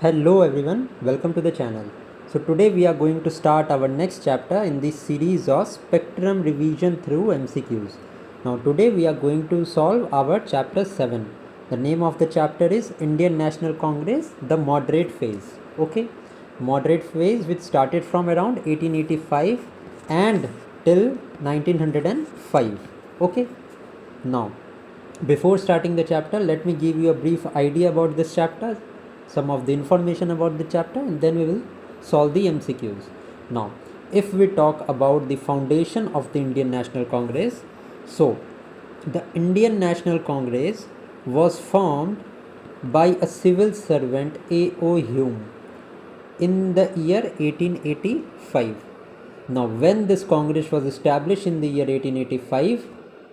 Hello everyone, welcome to the channel. So today we are going to start our next chapter in this series of spectrum revision through MCQs. Now today we are going to solve our chapter 7. The name of the chapter is Indian National Congress, the moderate phase. Okay, moderate phase which started from around 1885 and till 1905. Okay, now before starting the chapter, let me give you a brief idea about this chapter, some of the information about the chapter, and then we will solve the MCQs. Now, if we talk about the foundation of the Indian National Congress, so the Indian National Congress was formed by a civil servant A.O. Hume in the year 1885. Now, when this Congress was established in the year 1885,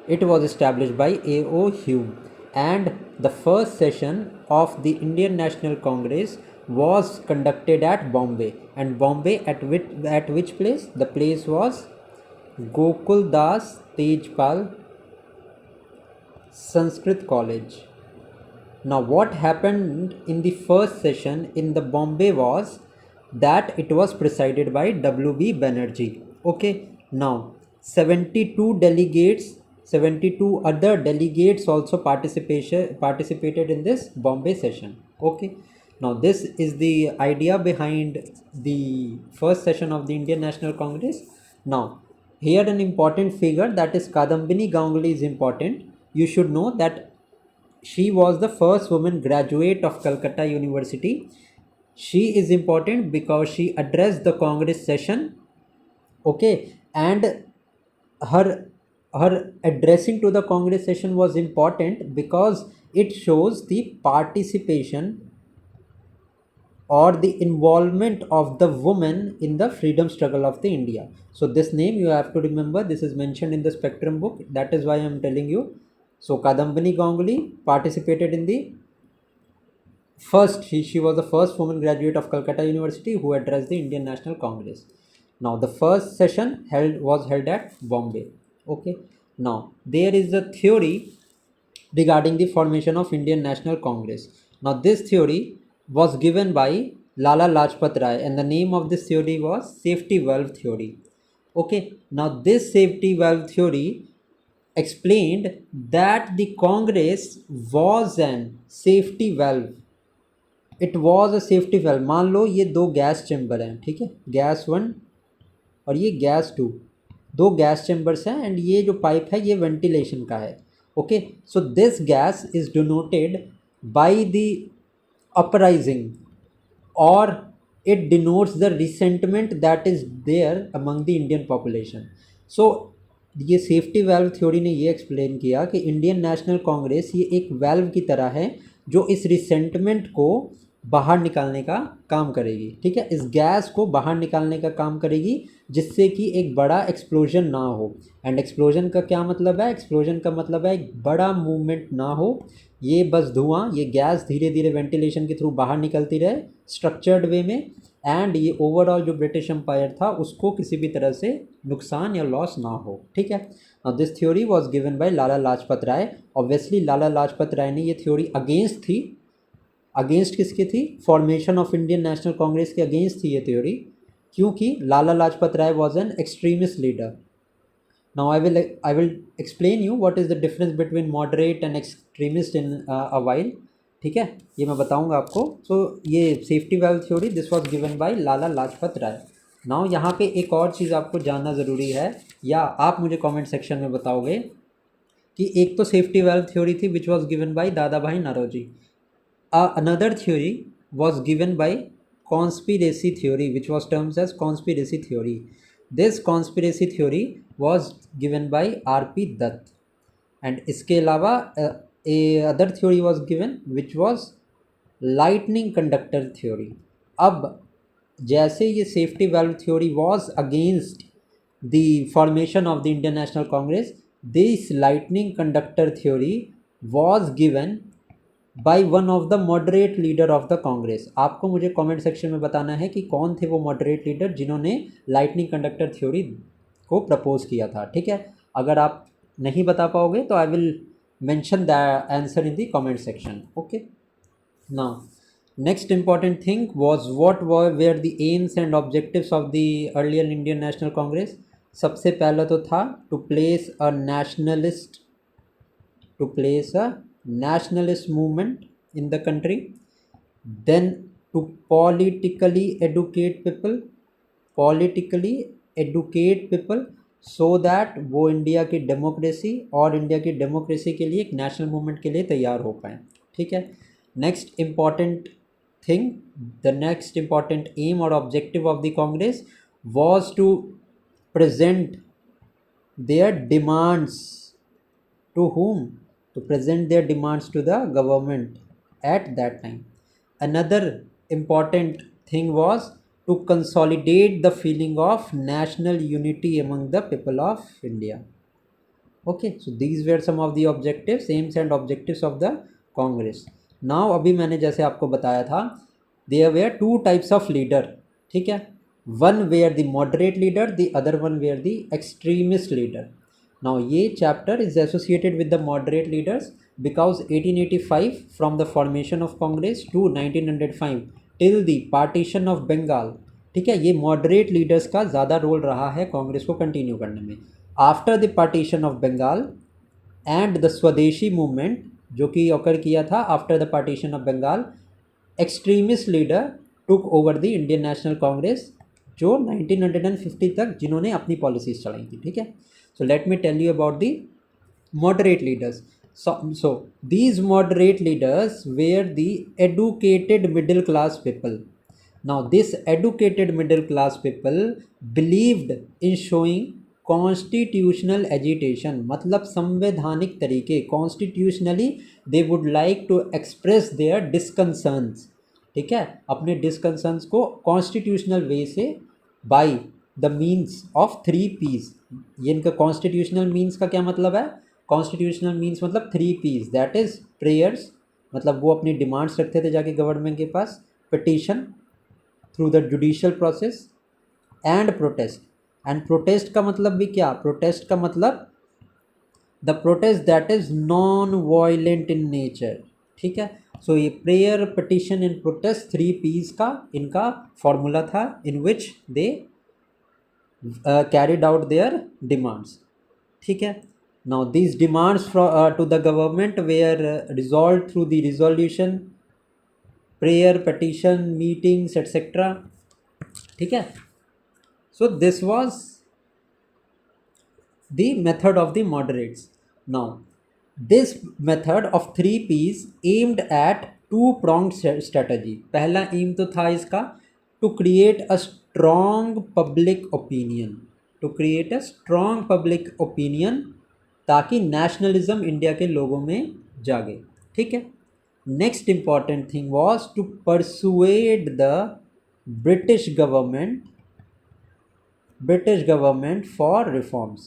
it was established by A.O. Hume, and the first session of the Indian National Congress was conducted at Bombay. And Bombay at which place? The place was Gokul Das Tejpal Sanskrit College. Now, what happened in the first session in the Bombay was that it was presided by W.B. Banerjee. Okay, now 72 other delegates also participated in this Bombay session. Okay, now this is the idea behind the first session of the Indian National Congress. Now, here an important figure, that is Kadambini Ganguly, is important. You should know that she was the first woman graduate of Calcutta University. She is important because she addressed the Congress session. Okay, and her her addressing to the Congress session was important because it shows the participation or the involvement of the woman in the freedom struggle of the India. So this name you have to remember, this is mentioned in the Spectrum book, that is why I am telling you. So Kadambini Ganguly participated in the first, she was the first woman graduate of Calcutta University who addressed the Indian National Congress. Now the first session was held at Bombay. Okay, now there is a theory regarding the formation of Indian National Congress. Now this theory was given by Lala Lajpat Rai, and the name of this theory was safety valve theory. Okay, now this safety valve theory explained that the Congress was an safety valve. It was a safety well. मान लो ये दो gas chamber हैं, ठीक है, gas one और ये gas to, दो gas chambers हैं, एंड ये जो पाइप है ये वेंटिलेशन का है. Okay, so this gas is denoted by the uprising, और it denotes the resentment that is there among the Indian population. So ये सेफ्टी वाल्व थ्योरी ने ये एक्सप्लेन किया कि इंडियन नेशनल कांग्रेस ये एक वाल्व की तरह है जो इस रिसेंटमेंट को बाहर निकालने का काम करेगी. ठीक है, इस गैस को बाहर निकालने का काम करेगी जिससे कि एक बड़ा एक्सप्लोजन ना हो. एंड एक्सप्लोजन का क्या मतलब है? एक्सप्लोजन का मतलब है एक बड़ा मूवमेंट ना हो, ये बस धुआं, ये गैस धीरे धीरे वेंटिलेशन के थ्रू बाहर निकलती रहे स्ट्रक्चर्ड वे में, एंड ये ओवरऑल जो ब्रिटिश एम्पायर था उसको किसी भी तरह से नुकसान या लॉस ना हो. ठीक है, now this theory was given by Lala Lajpat Rai. Obviously Lala Lajpat Rai ने ये थ्योरी अगेंस्ट थी. अगेंस्ट किसकी थी? Formation of Indian National Congress के अगेंस्ट थी ये थ्योरी, क्योंकि Lala Lajpat Rai was an extremist leader. Now I will explain you what is the difference between moderate and extremist in a while. ठीक है, ये मैं बताऊंगा आपको. सो ये safety valve theory this was given by Lala Lajpat Rai. Now यहाँ पे एक और चीज़ आपको जानना ज़रूरी है, या आप मुझे कमेंट सेक्शन में बताओगे कि एक तो सेफ्टी वेल थ्योरी थी विच वाज गिवन बाय दादा भाई Naoroji. Another theory was given by conspiracy theory, which was termed as conspiracy theory. This conspiracy theory was given by R.P. Dutt. And इसके अलावा a other theory was given which was lightning conductor theory. अब जैसे ये safety valve theory was against the formation of the Indian National Congress, this lightning conductor theory was given by one of the moderate leader of the Congress. आपको मुझे comment section में बताना है कि कौन थे वो मॉडरेट लीडर जिन्होंने लाइटनिंग कंडक्टर थ्योरी को प्रपोज किया था. ठीक है, अगर आप नहीं बता पाओगे तो I will mention the answer in the comment section. Okay, now Next important thing was what were the aims and objectives of the earlier Indian National Congress. सबसे पहला तो था to place a nationalist movement in the country, then to politically educate people so that वो India की democracy और India की democracy के लिए एक नेशनल मूवमेंट के लिए तैयार हो पाए. ठीक है. Next important thing, the next important aim और objective of the Congress was to present their demands to whom? To present their demands to the government at that time. Another important thing was to consolidate the feeling of national unity among the people of India. Okay, so these were some of the objectives, aims and objectives of the Congress. Now अभी मैंने जैसे आपको बताया था, there were two types of leader. ठीक है. One were the moderate leader, the other one were the extremist leader. Now ये chapter is associated with the moderate leaders because 1885 from the formation of Congress to 1905 till the partition of Bengal. ठीक है. ये moderate leaders का ज़्यादा role रहा है कांग्रेस को continue करने में. After the partition of Bengal and the Swadeshi movement जो कि ऑकर किया था after the partition of Bengal, extremist leader took over the Indian National Congress जो 1950 तक जिन्होंने अपनी पॉलिसीज चलाई थी. ठीक है. So let me tell you about the moderate leaders. So these moderate leaders were the educated middle class people. Now this educated middle class people believed in showing constitutional agitation, मतलब संवैधानिक तरीके, constitutionally they would like to express their disconcerns. ठीक है. अपने डिसकंसर्न्स को constitutional वे से by the means of 3 P's. ये इनका कॉन्स्टिट्यूशनल मीन्स का क्या मतलब है? कॉन्स्टिट्यूशनल मीन्स मतलब 3 P's, दैट इज़ प्रेयर्स, मतलब वो अपनी डिमांड्स रखते थे जाके गवर्नमेंट के पास, petition through the judicial process and protest. And protest का मतलब भी क्या? प्रोटेस्ट का मतलब the protest that is non violent in nature. ठीक है. सो ये prayer, petition and protest 3 P's का इनका फॉर्मूला था in which they carried out their demands. ठीक है. Now these demands to the government were resolved through the resolution, prayer, petition, meetings etcetera. ठीक है. So this was the method of the moderates. Now this method of 3 P's aimed at two-pronged strategy. पहला aim तो था इसका to create a strong public opinion, to create a strong public opinion ताकि nationalism India के लोगों में जागे. ठीक है. Next important thing was to persuade the British government for reforms.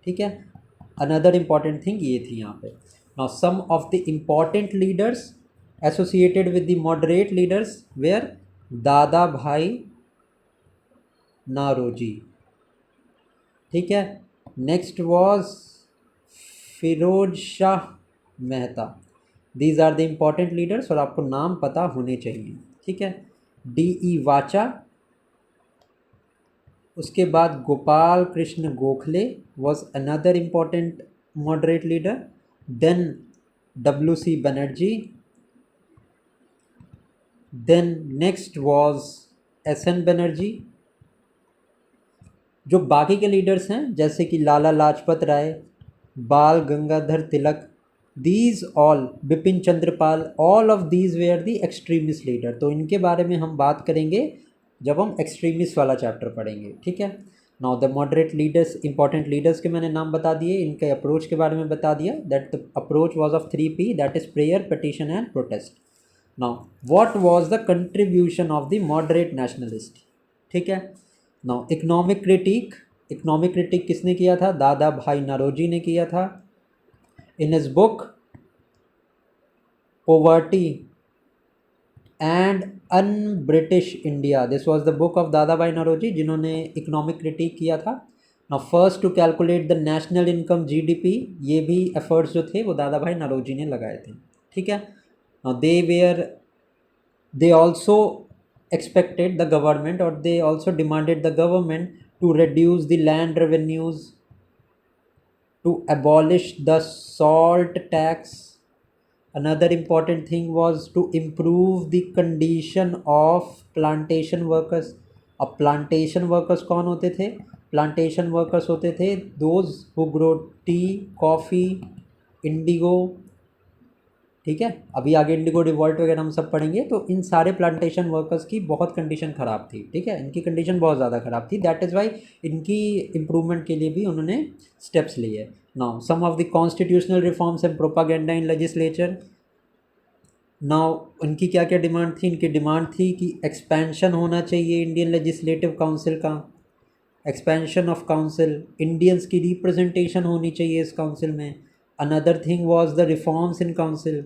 ठीक है. अनदर इम्पॉर्टेंट थिंग ये थी यहाँ पे. Now some of the important leaders associated with the moderate leaders were Dadabhai Naoroji. ठीक है. Next was Pherozeshah Mehta. These are the important leaders और आपको नाम पता होने चाहिए. ठीक है. D.E. वाचा. उसके बाद Gopal Krishna Gokhale was another important moderate leader. Then W.C. Banerjee. Then next was S.N. Banerjee. जो बाकी के लीडर्स हैं जैसे कि लाला Lajpat Rai, Bal Gangadhar Tilak, these all, Bipin Chandrapal, all of these were the extremist leader. तो इनके बारे में हम बात करेंगे जब हम एक्सट्रीमिस्ट वाला चैप्टर पढ़ेंगे. ठीक है. Now the moderate leaders, important leaders के मैंने नाम बता दिए, इनके अप्रोच के बारे में बता दिया. That the approach was of 3 P, that is prayer, petition and protest. Now what was the contribution of the moderate nationalist. ठीक है. नाउ इकोनॉमिक क्रिटिक किसने किया था? दादा भाई नारोजी ने किया था. In his book poverty and un British India, this was the book of दादा भाई नौरोजी जिन्होंने इकोनॉमिक क्रिटिक किया था. Now first to calculate the national income GDP, ये भी एफर्ट्स जो थे वो दादा भाई नौरोजी ने लगाए थे. ठीक है. Now they were They also expected the government, or they also demanded the government to reduce the land revenues, to abolish the salt tax. Another important thing was to improve the condition of plantation workers. अब plantation workers कौन होते थे? Plantation workers होते थे those who grow T, coffee, Indigo, ठीक है। अभी आगे इंडिगो रिवॉल्ट वगैरह हम सब पढ़ेंगे। तो इन सारे प्लांटेशन वर्कर्स की बहुत कंडीशन ख़राब थी, ठीक है, इनकी कंडीशन बहुत ज़्यादा ख़राब थी। दैट इज़ वाई इनकी इम्प्रूवमेंट के लिए भी उन्होंने स्टेप्स लिए। Now some of the constitutional reforms and propaganda in legislature. Now उनकी क्या क्या डिमांड थी? इनकी डिमांड थी कि एक्सपेंशन होना चाहिए इंडियन लेजिस्लेटिव काउंसिल का, एक्सपेंशन ऑफ काउंसिल, इंडियंस की रिप्रेजेंटेशन होनी चाहिए इस काउंसिल में। Another thing was the reforms in council.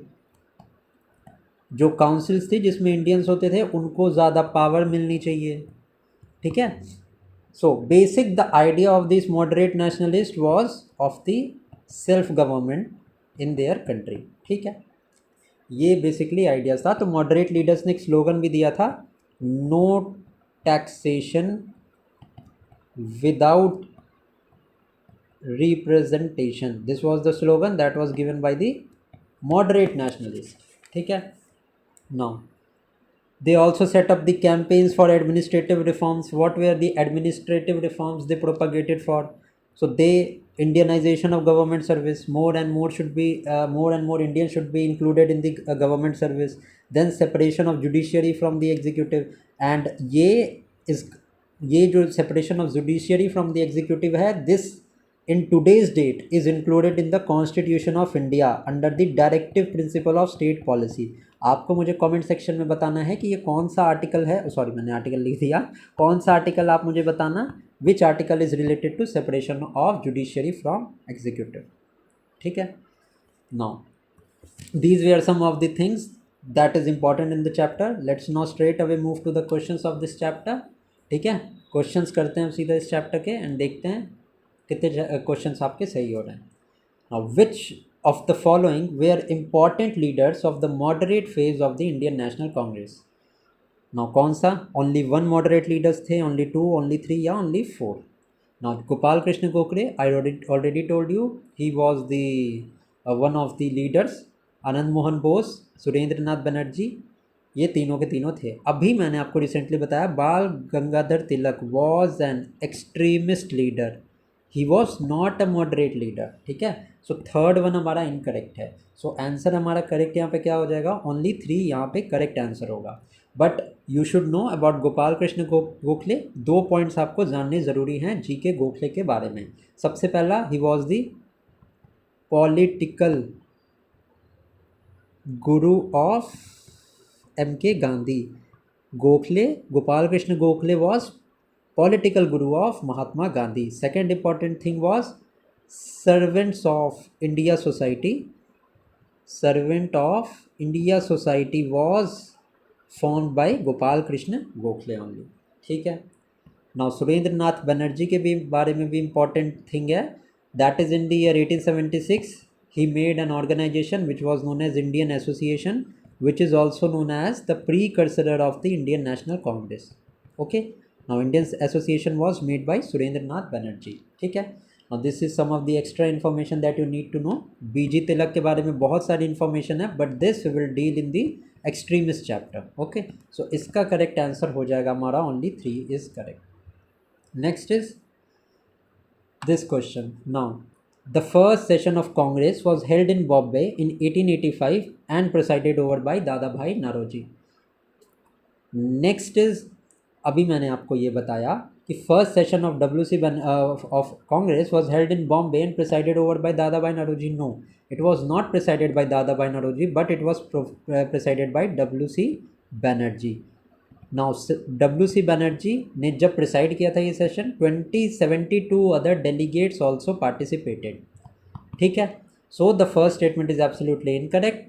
जो काउंसिल्स थी जिसमें इंडियंस होते थे उनको ज़्यादा पावर मिलनी चाहिए, ठीक है। So basic the idea of this moderate nationalist was of the self government in their country, ठीक है। ये बेसिकली आइडियाज़ था। तो मॉडरेट लीडर्स ने एक स्लोगन भी दिया था, no taxation without representation. This was the slogan that was given by the moderate nationalist, ठीक है। Now they also set up the campaigns for administrative reforms. What were the administrative reforms they propagated for? So they, Indianization of government service, more and more should be more and more Indians should be included in the government service. Then separation of judiciary from the executive, and is ये जो separation of judiciary from the executive है, this in today's date is included in the Constitution of India under the directive principle of state policy. आपको मुझे comment section में बताना है कि ये कौन सा आर्टिकल है। सॉरी, मैंने आर्टिकल लिख दिया। कौन सा आर्टिकल, आप मुझे बताना which article is related to separation of judiciary from executive, ठीक है। Now these were some of the things that is important in the chapter. Let's now straight away move to the questions of this chapter, ठीक है। Questions करते हैं सीधा इस chapter के and देखते हैं कितने क्वेश्चंस आपके सही हो रहे हैं। Now, which of the following were important leaders of the moderate phase of the Indian National Congress? Now, कौन सा? Only one moderate leaders थे, only two, only three, या only four? Now, Gopal Krishna Gokhale, I already told you, he was the one of the leaders. Anand Mohan Bose, Surendra नाथ बनर्जी, ये तीनों के तीनों थे। अभी मैंने आपको रिसेंटली बताया Bal Gangadhar Tilak was an extremist leader, he was not a moderate leader, ठीक है। सो थर्ड वन हमारा इनकरेक्ट है। सो आंसर हमारा करेक्ट यहाँ पे क्या हो जाएगा? ओनली 3 यहाँ पे करेक्ट आंसर होगा। But you should know about Gopal Krishna Gokhale. 2 points आपको जानने ज़रूरी हैं जी के गोखले के बारे में। सबसे पहला, he was the political Guru of M.K. Gandhi. Gokhale, Gopal Krishna Gokhale was political guru of Mahatma Gandhi. Second important thing was servants of India Society. Servant of India Society was formed by Gopal Krishna Gokhale only, ठीक है। Now Surendra नाथ बनर्जी के भी बारे में भी important thing है, that is in the year 1876 he made an organization which was known as Indian Association, which is also known as the precursor of the Indian National Congress, okay। Now Indian Association was made by Surendra Nath Banerjee, ठीक है। Now this is some of the extra information that you need to know. बीजी तिलक के बारे में बहुत सारी information है, but this we will deal in the extremist chapter, okay। So इसका correct answer हो जाएगा हमारा only 3 is correct. Next is this question. Now the first session of Congress was held in Bombay in 1885 and presided over by Dadabhai Naoroji. Next is, अभी मैंने आपको ये बताया कि first session of WC of Congress was held in Bombay and presided over by Dadabhai Naoroji. No, it was not presided by Dadabhai Naoroji, but it was presided by WC Banerjee. Now WC Banerjee ने जब preside किया था ये session, 72 other delegates also participated, ठीक है। So the first statement is absolutely incorrect.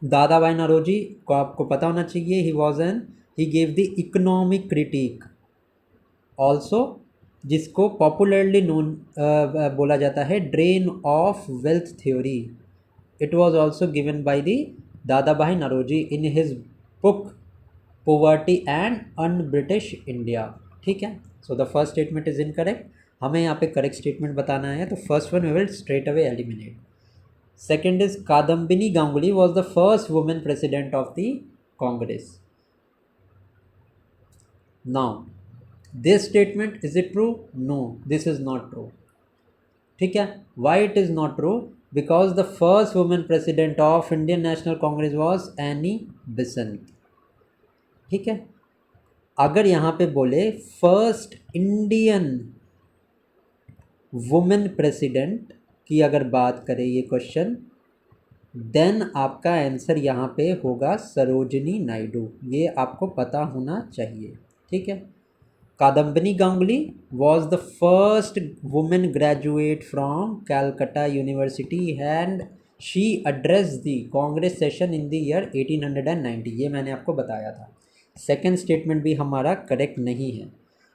Dadabhai Naoroji को आपको पता होना चाहिए, he was an he gave the economic critique also, जिसको पॉपुलरली नोन बोला जाता है drain of wealth theory. It was also given by the Dadabhai Naoroji in his book poverty and un-British India. ठीक है, so the first statement is incorrect. हमें यहाँ पे correct statement बताना है, तो first one we will straight away eliminate. Second is Kadambini Ganguly was the first women president of the Congress. Now this statement is it true? No, this is not true. ठीक है, why it is not true? Because the first women president of Indian National Congress was Annie Besant. ठीक है, अगर यहाँ पे बोले first Indian women president की अगर बात करें ये क्वेश्चन, देन आपका आंसर यहाँ पे होगा सरोजिनी नायडू. ये आपको पता होना चाहिए. ठीक है, Kadambini Ganguly was the first women graduate from Calcutta university and she address the Congress session in the year 1890. ये मैंने आपको बताया था. सेकेंड स्टेटमेंट भी हमारा करेक्ट नहीं है.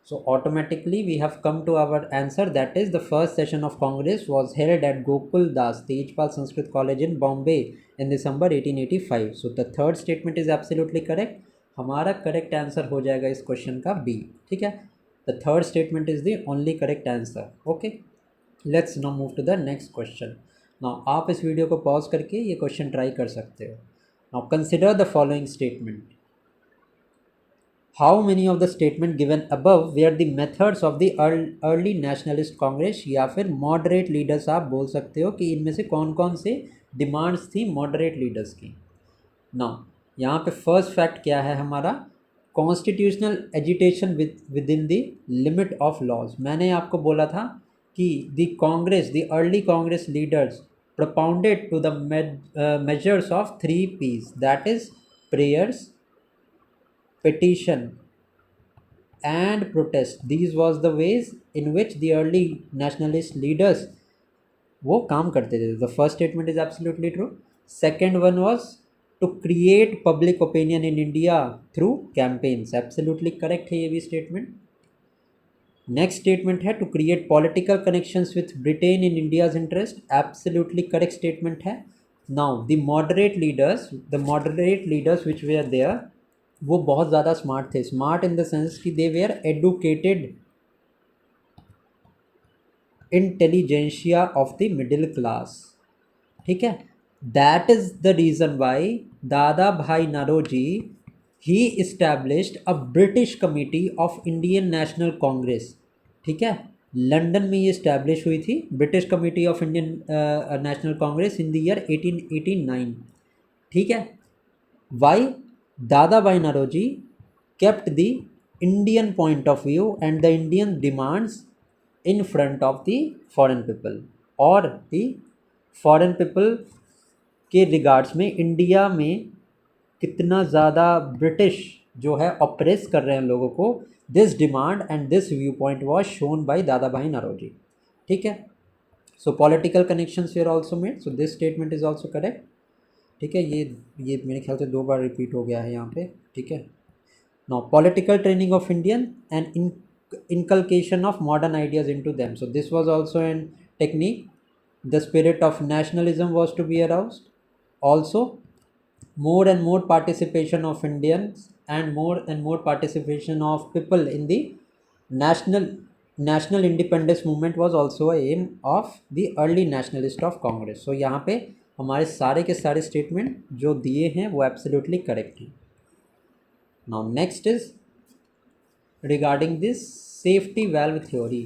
So automatically we have come to our answer, that is the first session of Congress was held at Gokul Das Tejpal Sanskrit College in Bombay in December 1885. So the third statement is absolutely correct. हमारा correct answer हो जाएगा इस question का B. ठीक है, the third statement is the only correct answer. Okay, let's now move to the next question. Now आप इस video को पॉज करके ये क्वेश्चन ट्राई कर सकते हो. Now consider the following statement. How many of the statement given above were the methods of the early nationalist Congress? या फिर moderate leaders आप बोल सकते हो कि इनमें से कौन कौन से डिमांड्स थी moderate leaders की. Now यहाँ पे फर्स्ट फैक्ट क्या है हमारा? Constitutional agitation within the limit of laws. मैंने आपको बोला था कि the early Congress leaders propounded to the measures of 3 P's, that is prayers, petition and protest. These was the ways in which the early nationalist leaders वो काम करते थे. The first statement is absolutely true. Second one was to create public opinion in India through campaigns. Absolutely correct है ये भी statement. Next statement है to create political connections with Britain in India's interest. Absolutely correct statement है. Now the moderate leaders which were there, वो बहुत ज़्यादा smart थे. Smart in the sense कि they were educated intelligentsia of the middle class. ठीक है, that is the reason why Dada भाई Naoroji he established a British committee of Indian National Congress. ठीक है, लंदन में ये इस्टेब्लिश हुई थी British committee of Indian National Congress in the year 1889. ठीक है, why? Dada Bhai Naroji kept the Indian point of view and the Indian demands in front of the foreign people, और the foreign people के regards में India में कितना ज़्यादा British जो है ऑपरेस कर रहे हैं लोगों को. This demand and this view point was shown by दादा भाई नौरोजी. ठीक है, so political connections were also made. So this statement is also correct. ठीक है, ये मेरे ख्याल से 2 बार रिपीट हो गया है यहाँ पे. ठीक है, now political training of Indian and inculcation of modern ideas into them. So this was also an technique. The spirit of nationalism was to be aroused. Also, more and more participation of Indians and more participation of people in the national independence movement was also a aim of the early nationalist of Congress. So यहाँ पे हमारे सारे के सारे statement जो दिए हैं वो एब्सोल्युटली करेक्ट हैं. Now next is regarding this safety valve theory.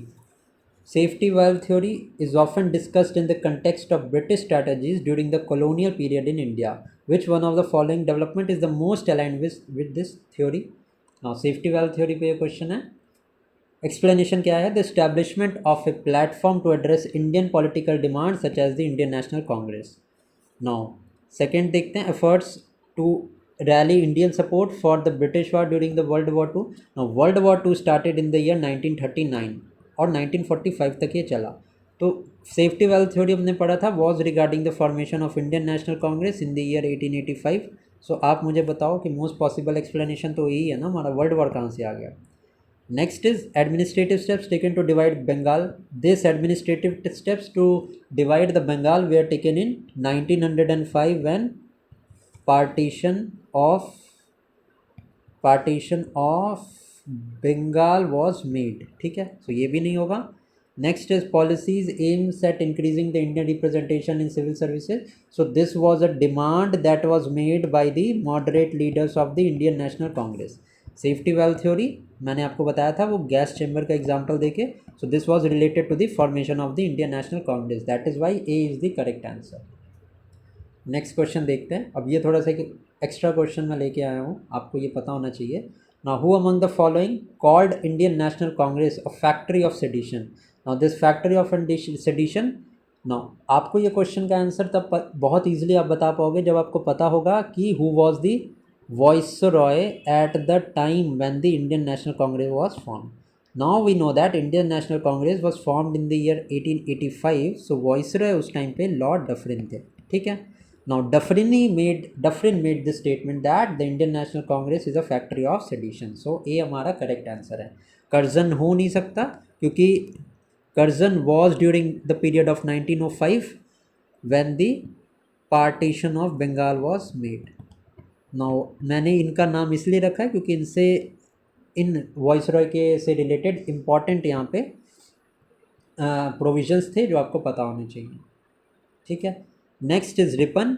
Safety valve theory is often discussed in the context of British strategies during the colonial period in India. Which one of the following development is the most aligned with this theory? Now safety valve theory पे ये question है. Explanation क्या है? The establishment of a platform to address Indian political demand such as the Indian National Congress. Now second देखते हैं, efforts to rally Indian support for the British war during the World War II. Now World War II started in the year 1939 और 1945 तक ये चला. तो safety valve theory हमने पढ़ा था was regarding the formation of Indian National Congress in the year 1885. सो आप मुझे बताओ कि मोस्ट पॉसिबल एक्सप्लेनेशन तो यही है ना, हमारा वर्ल्ड वॉर कहाँ से आ गया. Next is administrative steps taken to divide Bengal. This administrative steps to divide the Bengal were taken in 1905 when partition of partition of Bengal was made, ठीक है, सो ये भी नहीं होगा. Next is policies aims at increasing the Indian representation in civil services. So this was a demand that was made by the moderate leaders of the Indian National Congress. Safety valve theory मैंने आपको बताया था, वो gas chamber का example देके. So this was related to the formation of the Indian National Congress. That is why A is the correct answer. Next question देखते हैं. अब ये थोड़ा सा एक एक्स्ट्रा क्वेश्चन मैं लेके आया हूँ, आपको ये पता होना चाहिए. Now who among the following called Indian National Congress a factory of sedition. Now this factory of sedition, now आपको ये क्वेश्चन का आंसर तब बहुत ईजिली आप बता पाओगे जब आपको पता होगा कि who was the viceroy at the time when the Indian National Congress was form. Now we know that Indian National Congress was formed in the year 1885. So viceroy उस टाइम पे लॉर्ड डफरिन थे, ठीक है. Now Dufferin made this statement that the Indian National Congress is a factory of sedition. So A हमारा correct answer है. Curzon हो नहीं सकता क्योंकि Curzon was during the period of 1905 when the partition of Bengal was made. Now मैंने इनका नाम इसलिए रखा है क्योंकि इनसे इन वॉइसरॉय के से रिलेटेड इम्पॉर्टेंट यहाँ पे प्रोविजंस थे जो आपको पता होने चाहिए, ठीक है. Next is Ripon.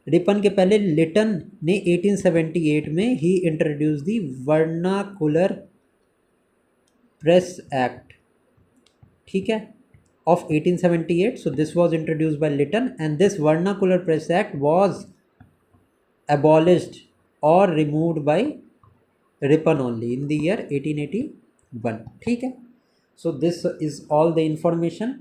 रिपन के पहले लिटन ने 1878 में ही introduce the vernacular press act, ठीक है, of 1878. So this was introduced by Lytton and this vernacular press act was abolished or removed by Ripon only in the year 1881, ठीक है. So this is all the information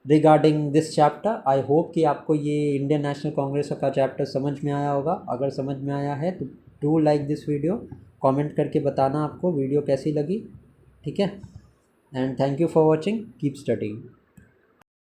regarding this chapter. I hope कि आपको ये Indian National Congress का chapter समझ में आया होगा. अगर समझ में आया है तो do like this video, comment करके बताना आपको वीडियो कैसी लगी, ठीक है. And thank you for watching. Keep studying.